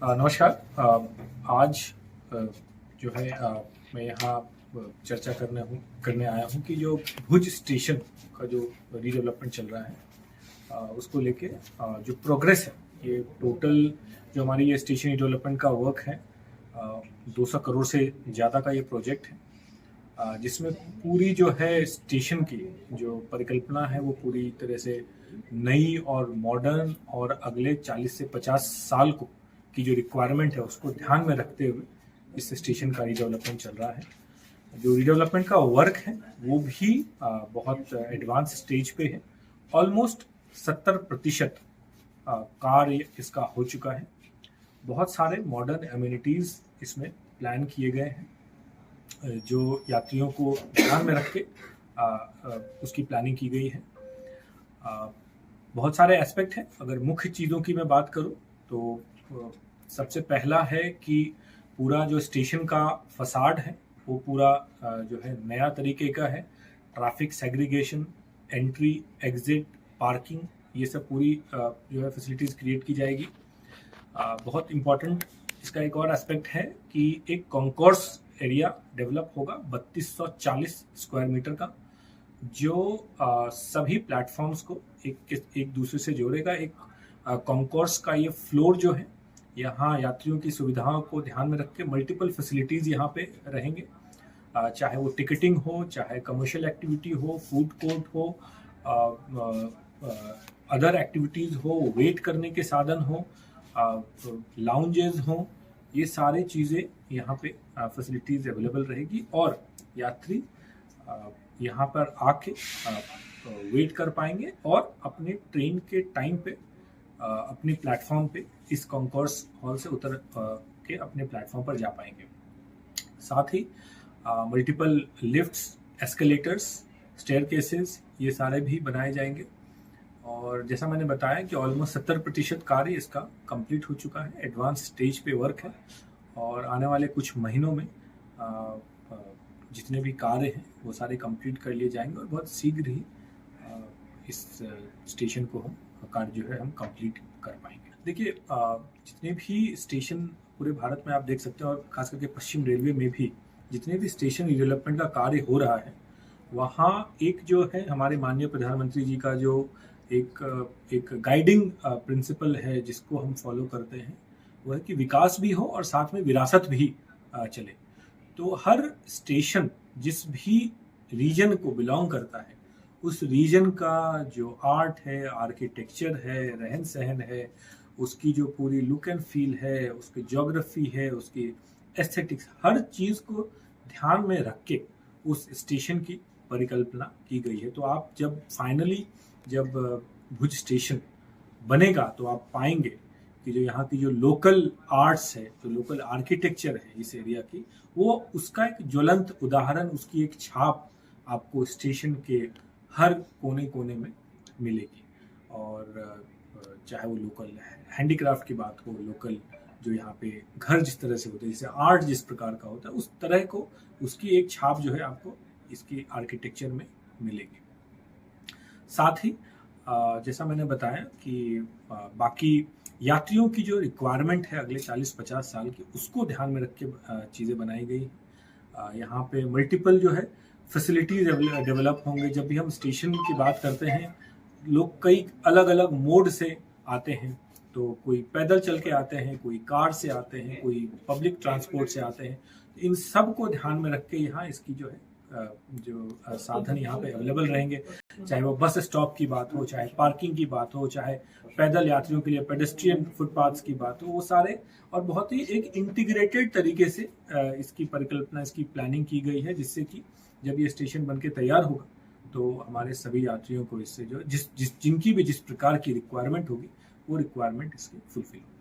नमस्कार। आज अ, जो है मैं यहाँ चर्चा करने आया हूँ कि जो भुज स्टेशन का जो रीडेवलपमेंट चल रहा है उसको लेके जो प्रोग्रेस है, ये टोटल जो हमारी ये स्टेशन रीडेवलपमेंट का वर्क है, 200 करोड़ से ज़्यादा का ये प्रोजेक्ट है, जिसमें पूरी जो है स्टेशन की जो परिकल्पना है वो पूरी तरह से नई और मॉडर्न और अगले 40 से 50 साल को की जो रिक्वायरमेंट है उसको ध्यान में रखते हुए इस स्टेशन का रीडेवलपमेंट चल रहा है। जो रीडेवलपमेंट का वर्क है वो भी बहुत एडवांस स्टेज पे है। ऑलमोस्ट 70% कार्य इसका हो चुका है। बहुत सारे मॉडर्न एमिनिटीज़ इसमें प्लान किए गए हैं, जो यात्रियों को ध्यान में रख के उसकी प्लानिंग की गई है। बहुत सारे एस्पेक्ट हैं। अगर मुख्य चीज़ों की मैं बात करूं तो सबसे पहला है कि पूरा जो स्टेशन का फसाड है वो पूरा जो है नया तरीके का है। Traffic segregation, entry, exit, parking, ये सब पूरी जो है फैसिलिटीज़ क्रिएट की जाएगी। बहुत इम्पॉर्टेंट इसका एक और एस्पेक्ट है कि एक कॉन्कोर्स एरिया डेवलप होगा 3240 स्क्वायर मीटर का, जो सभी प्लेटफॉर्म्स को एक दूसरे से जोड़ेगा। एक कॉन्कोर्स का ये फ्लोर जो है, यहाँ यात्रियों की सुविधाओं को ध्यान में रख के मल्टीपल फैसिलिटीज़ यहाँ पे रहेंगे, चाहे वो टिकटिंग हो, चाहे कमर्शियल एक्टिविटी हो, फूड कोर्ट हो, अदर एक्टिविटीज़ हो, वेट करने के साधन हो, लाउंजेस हो, ये सारी चीज़ें यहाँ पे फैसिलिटीज़ अवेलेबल रहेगी और यात्री यहाँ पर आके वेट कर पाएंगे और अपने ट्रेन के टाइम पे अपने प्लेटफॉर्म पे इस कॉन्कोर्स हॉल से उतर के अपने प्लेटफॉर्म पर जा पाएंगे। साथ ही मल्टीपल लिफ्ट्स, एस्केलेटर्स, स्टेयरकेसेस, ये सारे भी बनाए जाएंगे। और जैसा मैंने बताया कि ऑलमोस्ट 70% कार्य इसका कंप्लीट हो चुका है। एडवांस स्टेज पे वर्क है और आने वाले कुछ महीनों में जितने भी कार्य हैं वो सारे कंप्लीट कर लिए जाएंगे और बहुत शीघ्र ही इस स्टेशन को हम कार्य जो है हम कंप्लीट कर पाएंगे। देखिए, जितने भी स्टेशन पूरे भारत में आप देख सकते हैं और खास करके पश्चिम रेलवे में भी जितने भी स्टेशन डेवलपमेंट का कार्य हो रहा है, वहाँ एक जो है हमारे माननीय प्रधानमंत्री जी का जो एक गाइडिंग प्रिंसिपल है जिसको हम फॉलो करते हैं, वो है कि विकास भी हो और साथ में विरासत भी चले। तो हर स्टेशन जिस भी रीजन को बिलोंग करता है, उस रीजन का जो आर्ट है, आर्किटेक्चर है, रहन सहन है, उसकी जो पूरी लुक एंड फील है, उसकी ज्योग्राफी है, उसकी एस्थेटिक्स, हर चीज़ को ध्यान में रख के उस स्टेशन की परिकल्पना की गई है। तो आप जब भुज स्टेशन बनेगा तो आप पाएंगे कि जो यहाँ की जो लोकल आर्ट्स है, जो लोकल आर्किटेक्चर है इस एरिया की, वो उसका एक ज्वलंत उदाहरण, उसकी एक छाप आपको स्टेशन के हर कोने कोने में मिलेगी। और चाहे वो लोकल हैंडीक्राफ्ट की बात हो, लोकल जो यहाँ पे घर जिस तरह से होते हैं, जैसे आर्ट जिस प्रकार का होता है, उस तरह को उसकी एक छाप जो है आपको इसकी आर्किटेक्चर में मिलेगी। साथ ही जैसा मैंने बताया कि बाकी यात्रियों की जो रिक्वायरमेंट है अगले 40-50 साल की, उसको ध्यान में रख के चीज़ें बनाई गई। यहाँ पे मल्टीपल जो है फैसिलिटीज़ डेवलप होंगे। जब भी हम स्टेशन की बात करते हैं, लोग कई अलग अलग मोड से आते हैं, तो कोई पैदल चल के आते हैं, कोई कार से आते हैं, कोई पब्लिक ट्रांसपोर्ट से आते हैं। इन सब को ध्यान में रख के यहाँ इसकी जो है जो साधन यहाँ पे अवेलेबल रहेंगे, चाहे वो बस स्टॉप की बात हो, चाहे पार्किंग की बात हो, चाहे पैदल यात्रियों के लिए पेडेस्ट्रियन फुटपाथ्स की बात हो, वो सारे और बहुत ही एक इंटीग्रेटेड तरीके से इसकी परिकल्पना, इसकी प्लानिंग की गई है, जिससे कि जब ये स्टेशन बन के तैयार होगा तो हमारे सभी यात्रियों को इससे जो जिनकी भी जिस प्रकार की रिक्वायरमेंट होगी वो रिक्वायरमेंट इसकी फुलफिल होगी।